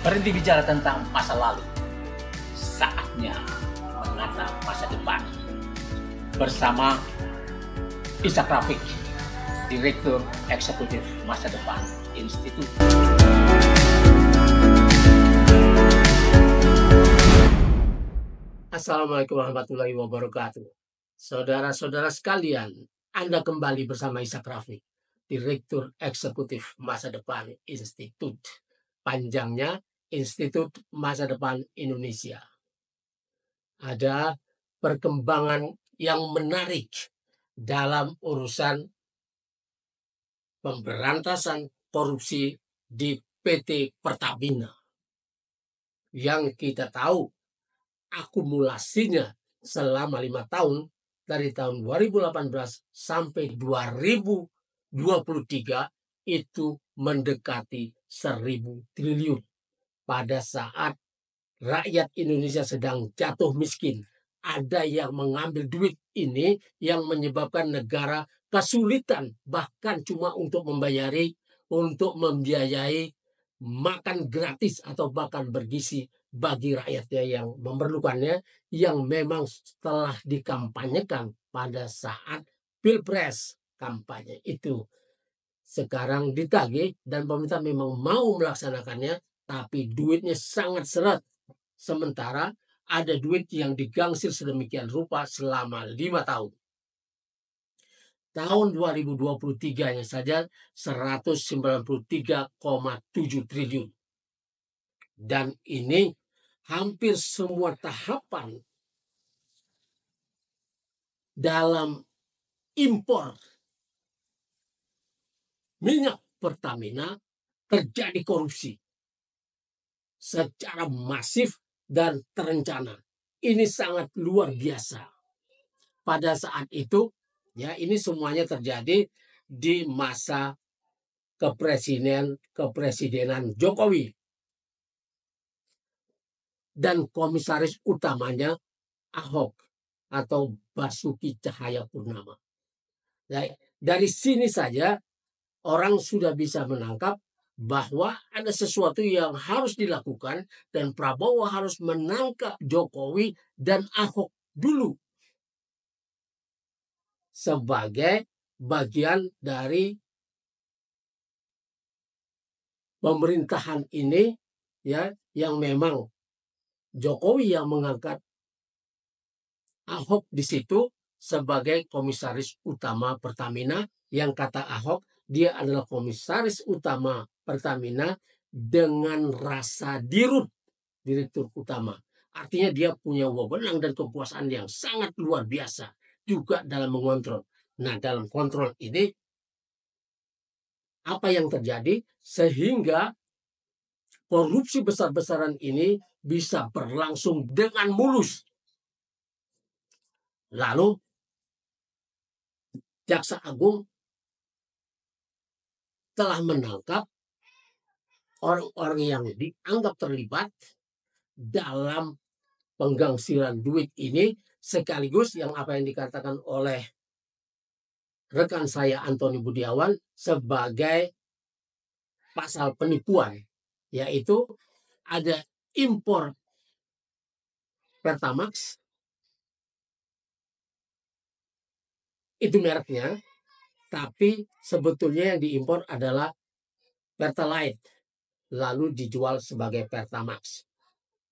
Berhenti bicara tentang masa lalu. Saatnya menatap masa depan. Bersama Ishak Rafiq, Direktur Eksekutif Masa Depan Institut. Assalamualaikum warahmatullahi wabarakatuh. Saudara-saudara sekalian, Anda kembali bersama Ishak Rafiq, Direktur Eksekutif Masa Depan Institut. Panjangnya Institut Masa Depan Indonesia. Ada perkembangan yang menarik dalam urusan pemberantasan korupsi di PT Pertamina. Yang kita tahu akumulasinya selama 5 tahun dari tahun 2018 sampai 2023 itu mendekati 1.000 triliun. Pada saat rakyat Indonesia sedang jatuh miskin, ada yang mengambil duit ini yang menyebabkan negara kesulitan bahkan cuma untuk membiayai makan gratis atau bahkan bergizi bagi rakyatnya yang memerlukannya, yang memang telah dikampanyekan pada saat Pilpres kampanye itu. Sekarang ditagih dan pemerintah memang mau melaksanakannya, tapi duitnya sangat seret. Sementara ada duit yang digangsir sedemikian rupa selama 5 tahun. Tahun 2023-nya saja 193,7 triliun. Dan ini hampir semua tahapan dalam impor minyak Pertamina terjadi korupsi secara masif dan terencana. Ini sangat luar biasa. Pada saat itu, ya, ini semuanya terjadi di masa kepresidenan Jokowi. Dan komisaris utamanya Ahok atau Basuki Cahayapurnama. Nah, dari sini saja orang sudah bisa menangkap bahwa ada sesuatu yang harus dilakukan dan Prabowo harus menangkap Jokowi dan Ahok dulu sebagai bagian dari pemerintahan ini, ya, yang memang Jokowi yang mengangkat Ahok di situ sebagai komisaris utama Pertamina, yang kata Ahok dia adalah komisaris utama Pertamina dengan rasa dirut direktur utama. Artinya dia punya wewenang dan kekuasaan yang sangat luar biasa juga dalam mengontrol. Nah, dalam kontrol ini apa yang terjadi sehingga korupsi besar-besaran ini bisa berlangsung dengan mulus. Lalu Jaksa Agung telah menangkap orang-orang yang dianggap terlibat dalam penggangsiran duit ini, sekaligus yang apa yang dikatakan oleh rekan saya Antoni Budiawan sebagai pasal penipuan, yaitu ada impor Pertamax, itu mereknya, tapi sebetulnya yang diimpor adalah Pertalite, lalu dijual sebagai Pertamax.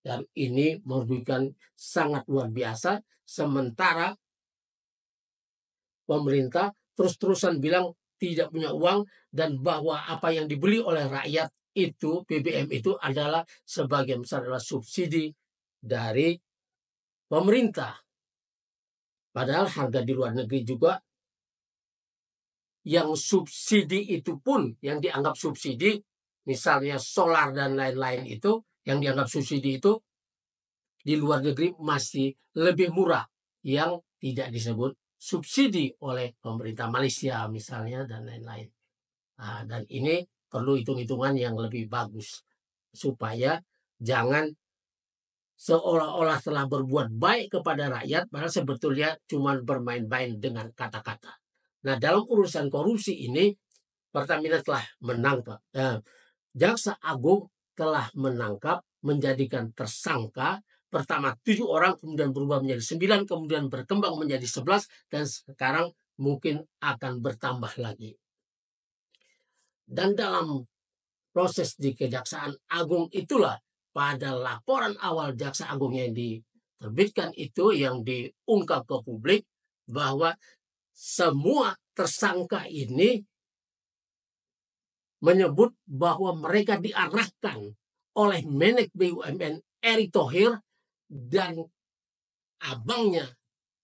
Dan ini merugikan sangat luar biasa, sementara pemerintah terus-terusan bilang tidak punya uang dan bahwa apa yang dibeli oleh rakyat itu, BBM itu adalah sebagian besar adalah subsidi dari pemerintah. Padahal harga di luar negeri juga yang subsidi itu pun, yang dianggap subsidi, misalnya solar dan lain-lain itu, yang dianggap subsidi itu di luar negeri masih lebih murah, yang tidak disebut subsidi oleh pemerintah Malaysia misalnya dan lain-lain. Nah, dan ini perlu hitung-hitungan yang lebih bagus supaya jangan seolah-olah telah berbuat baik kepada rakyat, padahal sebetulnya cuma bermain-main dengan kata-kata. Nah, dalam urusan korupsi ini, Pertamina telah menangkap. Jaksa Agung telah menangkap, menjadikan tersangka, pertama 7 orang, kemudian berubah menjadi 9, kemudian berkembang menjadi 11, dan sekarang mungkin akan bertambah lagi. Dan dalam proses di Kejaksaan Agung itulah, pada laporan awal Jaksa Agung yang diterbitkan itu, yang diungkap ke publik, bahwa semua tersangka ini menyebut bahwa mereka diarahkan oleh Menek BUMN Erick Thohir dan abangnya,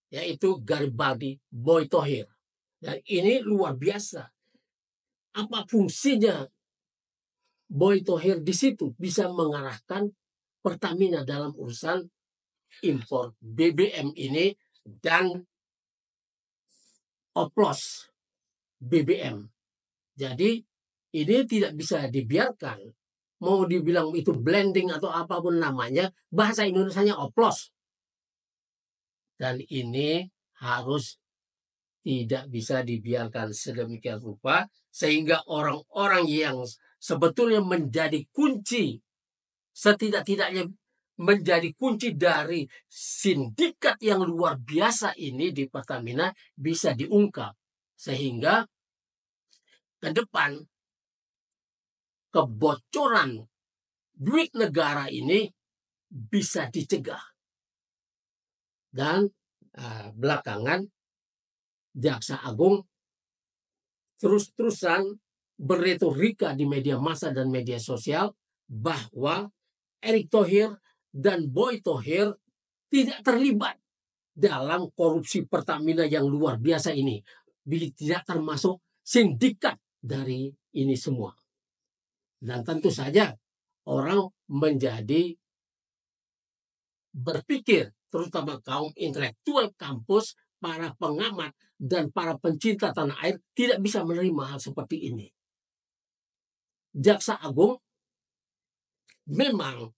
yaitu Garibaldi Boy Thohir. Dan ini luar biasa. Apa fungsinya Boy Thohir di situ? Bisa mengarahkan Pertamina dalam urusan impor BBM ini dan oplos BBM. Jadi ini tidak bisa dibiarkan. Mau dibilang itu blending atau apapun namanya, bahasa Indonesianya oplos. Dan ini harus tidak bisa dibiarkan sedemikian rupa, sehingga orang-orang yang sebetulnya menjadi kunci, setidak-tidaknya menjadi kunci dari sindikat yang luar biasa ini di Pertamina bisa diungkap. Sehingga ke depan kebocoran duit negara ini bisa dicegah. Dan belakangan Jaksa Agung terus-terusan berretorika di media massa dan media sosial bahwa Erick Thohir dan Boy Thohir tidak terlibat dalam korupsi Pertamina yang luar biasa ini. Tidak termasuk sindikat dari ini semua. Dan tentu saja orang menjadi berpikir, terutama kaum intelektual kampus, para pengamat, dan para pencinta tanah air tidak bisa menerima hal seperti ini. Jaksa Agung memang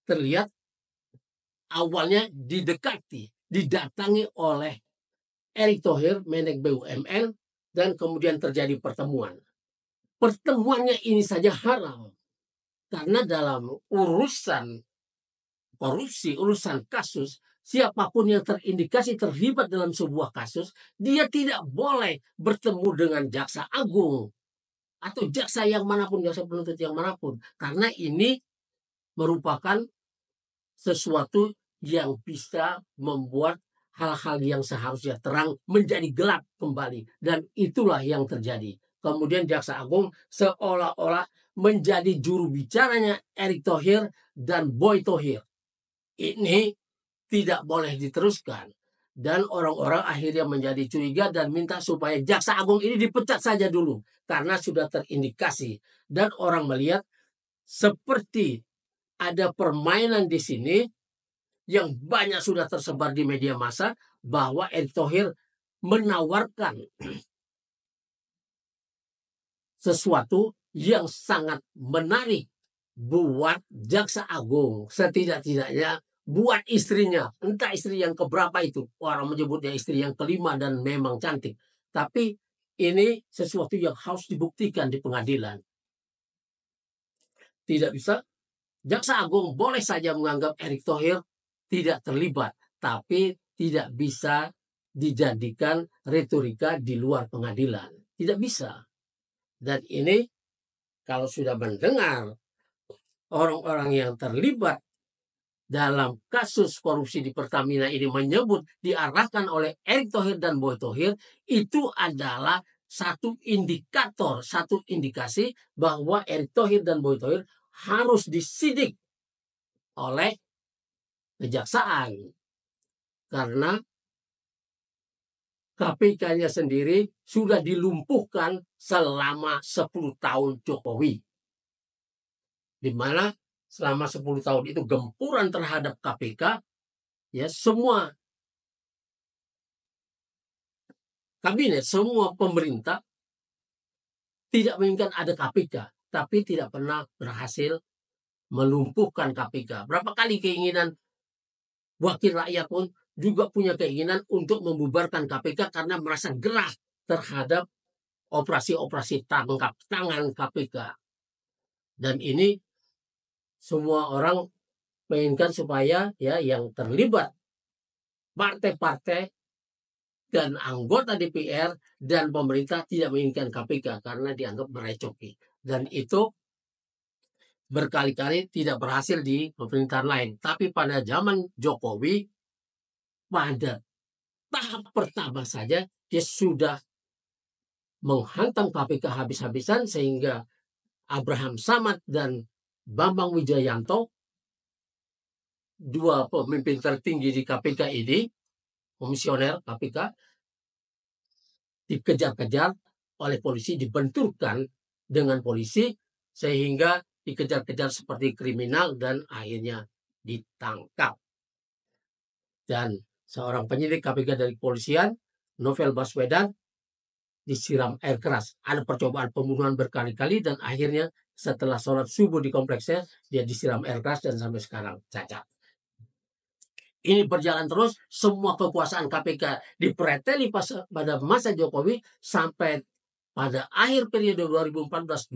terlihat awalnya didatangi oleh Erick Thohir, Menek BUMN, dan kemudian terjadi pertemuan. Pertemuannya ini saja haram. Karena dalam urusan korupsi, urusan kasus, siapapun yang terindikasi terlibat dalam sebuah kasus, dia tidak boleh bertemu dengan Jaksa Agung atau jaksa yang manapun, jaksa penuntut yang manapun. Karena ini merupakan sesuatu yang bisa membuat hal-hal yang seharusnya terang menjadi gelap kembali. Dan itulah yang terjadi. Kemudian Jaksa Agung seolah-olah menjadi juru bicaranya Erick Thohir dan Boy Thohir. Ini tidak boleh diteruskan. Dan orang-orang akhirnya menjadi curiga dan minta supaya Jaksa Agung ini dipecat saja dulu. Karena sudah terindikasi. Dan orang melihat seperti ada permainan di sini yang banyak sudah tersebar di media massa, bahwa Erick Thohir menawarkan sesuatu yang sangat menarik buat Jaksa Agung. Setidak-tidaknya buat istrinya, entah istri yang keberapa itu, orang menyebutnya istri yang kelima dan memang cantik. Tapi ini sesuatu yang harus dibuktikan di pengadilan. Tidak bisa, Jaksa Agung boleh saja menganggap Erick Thohir tidak terlibat, tapi tidak bisa dijadikan retorika di luar pengadilan. Tidak bisa. Dan ini kalau sudah mendengar orang-orang yang terlibat dalam kasus korupsi di Pertamina ini menyebut diarahkan oleh Erick Thohir dan Boy Thohir, itu adalah satu indikator, satu indikasi bahwa Erick Thohir dan Boy Thohir harus disidik oleh kejaksaan. Karena KPK-nya sendiri sudah dilumpuhkan selama 10 tahun Jokowi. Di mana selama 10 tahun itu gempuran terhadap KPK, ya semua kabinet, semua pemerintah tidak menginginkan ada KPK, tapi tidak pernah berhasil melumpuhkan KPK. Berapa kali keinginan wakil rakyat pun juga punya keinginan untuk membubarkan KPK karena merasa gerah terhadap operasi-operasi tangkap tangan KPK. Dan ini semua orang menginginkan supaya ya yang terlibat partai-partai dan anggota DPR dan pemerintah tidak menginginkan KPK karena dianggap merecoki. Dan itu berkali-kali tidak berhasil di pemerintahan lain. Tapi pada zaman Jokowi, pada tahap pertama saja dia sudah menghantam KPK habis-habisan sehingga Abraham Samad dan Bambang Wijayanto, dua pemimpin tertinggi di KPK ini, komisioner KPK, dikejar-kejar oleh polisi, dibenturkan dengan polisi sehingga dikejar-kejar seperti kriminal dan akhirnya ditangkap. Dan seorang penyidik KPK dari kepolisian, Novel Baswedan, disiram air keras. Ada percobaan pembunuhan berkali-kali dan akhirnya setelah sholat subuh di kompleksnya, dia disiram air keras dan sampai sekarang cacat. Ini berjalan terus, semua kekuasaan KPK dipreteli pada masa Jokowi sampai pada akhir periode 2014-2019,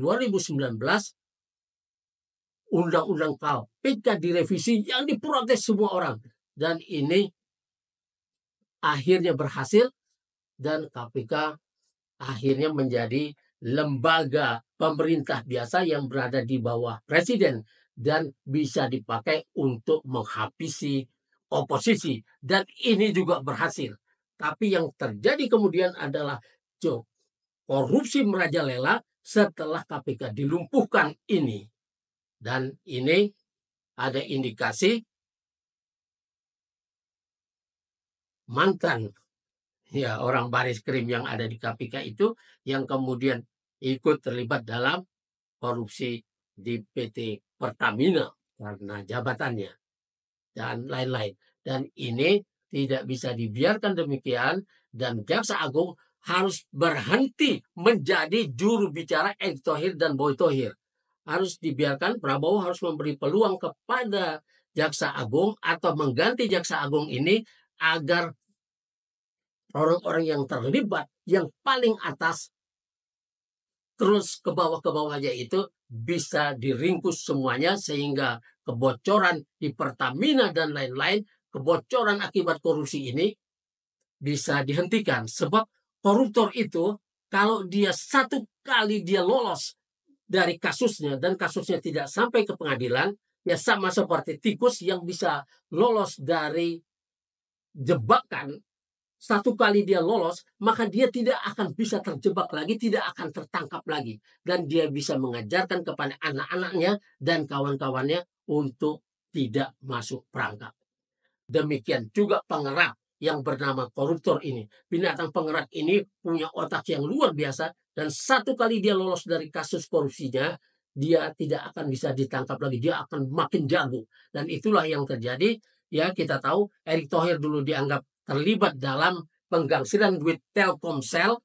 undang-undang KPK direvisi yang diprotes semua orang. Dan ini akhirnya berhasil dan KPK akhirnya menjadi lembaga pemerintah biasa yang berada di bawah presiden dan bisa dipakai untuk menghabisi oposisi. Dan ini juga berhasil. Tapi yang terjadi kemudian adalah korupsi merajalela setelah KPK dilumpuhkan ini. Dan ini ada indikasi mantan ya orang baris krim yang ada di KPK itu yang kemudian ikut terlibat dalam korupsi di PT Pertamina karena jabatannya dan lain-lain. Dan ini tidak bisa dibiarkan demikian dan Jaksa Agung harus berhenti menjadi juru bicara Erick Thohir dan Boy Thohir. Harus dibiarkan, Prabowo harus memberi peluang kepada Jaksa Agung atau mengganti Jaksa Agung ini agar orang-orang yang terlibat yang paling atas terus ke bawah-bawahnya itu bisa diringkus semuanya sehingga kebocoran di Pertamina dan lain-lain, kebocoran akibat korupsi ini bisa dihentikan. Sebab koruptor itu kalau dia satu kali dia lolos dari kasusnya dan kasusnya tidak sampai ke pengadilan, ya sama seperti tikus yang bisa lolos dari jebakan. Satu kali dia lolos, maka dia tidak akan bisa terjebak lagi, tidak akan tertangkap lagi. Dan dia bisa mengajarkan kepada anak-anaknya dan kawan-kawannya untuk tidak masuk perangkap. Demikian juga pengerat yang bernama koruptor ini. Binatang pengerat ini punya otak yang luar biasa dan satu kali dia lolos dari kasus korupsinya, dia tidak akan bisa ditangkap lagi. Dia akan makin jago. Dan itulah yang terjadi. Ya, kita tahu Erick Thohir dulu dianggap terlibat dalam penggangsiran duit Telkomsel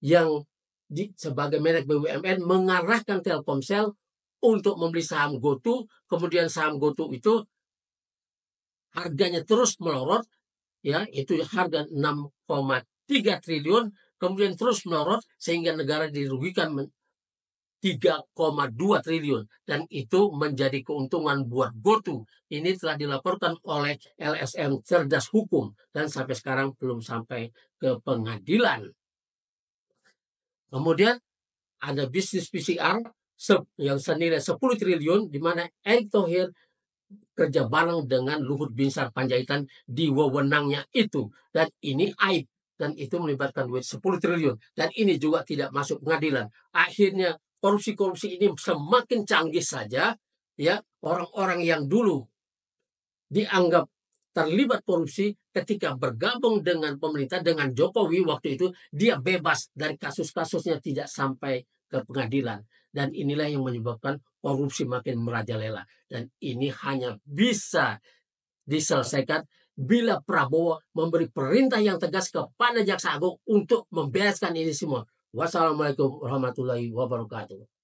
yang sebagai merek BUMN mengarahkan Telkomsel untuk membeli saham GoTo, kemudian saham GoTo itu harganya terus melorot, ya itu harga 6,3 triliun, kemudian terus melorot sehingga negara dirugikan 3,2 triliun dan itu menjadi keuntungan buat GoTo. Ini telah dilaporkan oleh LSM Cerdas Hukum dan sampai sekarang belum sampai ke pengadilan. Kemudian ada bisnis PCR yang senilai 10 triliun di mana Erick Thohir kerja bareng dengan Luhut Binsar Panjaitan di wewenangnya itu dan ini aib dan itu melibatkan duit 10 triliun dan ini juga tidak masuk pengadilan. Akhirnya korupsi-korupsi ini semakin canggih saja, ya orang-orang yang dulu dianggap terlibat korupsi ketika bergabung dengan pemerintah dengan Jokowi waktu itu dia bebas dari kasus-kasusnya tidak sampai ke pengadilan dan inilah yang menyebabkan korupsi makin merajalela dan ini hanya bisa diselesaikan bila Prabowo memberi perintah yang tegas kepada Jaksa Agung untuk membereskan ini semua. Wassalamualaikum warahmatullahi wabarakatuh.